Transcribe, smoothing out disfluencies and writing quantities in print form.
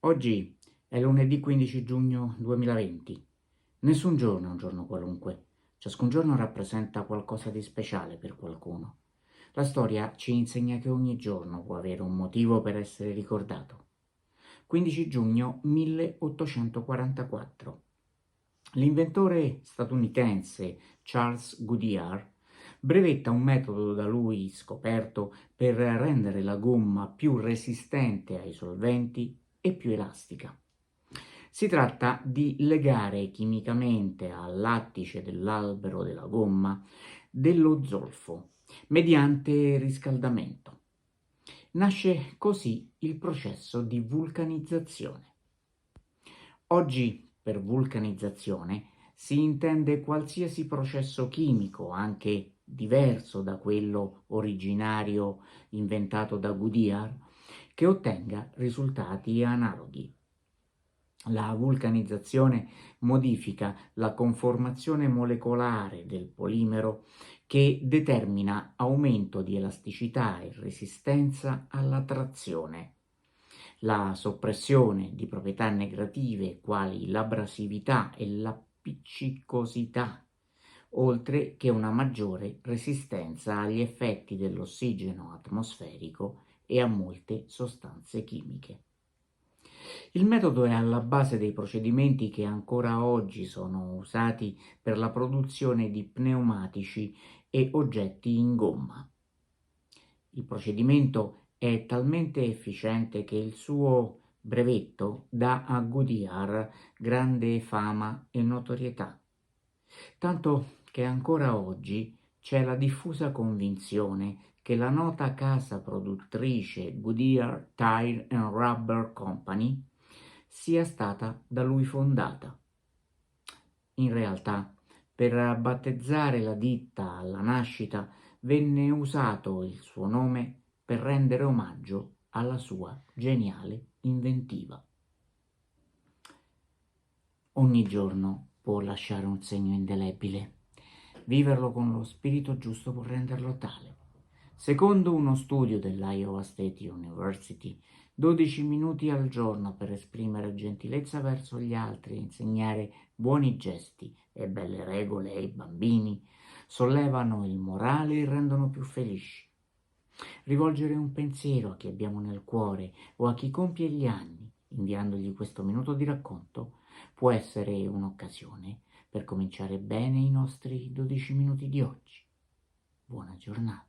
Oggi è lunedì 15 giugno 2020. Nessun giorno è un giorno qualunque. Ciascun giorno rappresenta qualcosa di speciale per qualcuno. La storia ci insegna che ogni giorno può avere un motivo per essere ricordato. 15 giugno 1844. L'inventore statunitense Charles Goodyear brevetta un metodo da lui scoperto per rendere la gomma più resistente ai solventi e più elastica. Si tratta di legare chimicamente al lattice dell'albero della gomma dello zolfo mediante riscaldamento. Nasce così il processo di vulcanizzazione. Oggi per vulcanizzazione si intende qualsiasi processo chimico, anche diverso da quello originario inventato da Goodyear, che ottenga risultati analoghi. La vulcanizzazione modifica la conformazione molecolare del polimero che determina aumento di elasticità e resistenza alla trazione. La soppressione di proprietà negative quali l'abrasività e l'appiccicosità, oltre che una maggiore resistenza agli effetti dell'ossigeno atmosferico e a molte sostanze chimiche. Il metodo è alla base dei procedimenti che ancora oggi sono usati per la produzione di pneumatici e oggetti in gomma. Il procedimento è talmente efficiente che il suo brevetto dà a Goodyear grande fama e notorietà, tanto che ancora oggi c'è la diffusa convinzione che la nota casa produttrice Goodyear Tire and Rubber Company sia stata da lui fondata. In realtà, per battezzare la ditta alla nascita venne usato il suo nome per rendere omaggio alla sua geniale inventiva. Ogni giorno può lasciare un segno indelebile. Viverlo con lo spirito giusto può renderlo tale. Secondo uno studio dell'Iowa State University, 12 minuti al giorno per esprimere gentilezza verso gli altri e insegnare buoni gesti e belle regole ai bambini sollevano il morale e rendono più felici. Rivolgere un pensiero a chi abbiamo nel cuore o a chi compie gli anni, inviandogli questo minuto di racconto, può essere un'occasione per cominciare bene i nostri 12 minuti di oggi. Buona giornata.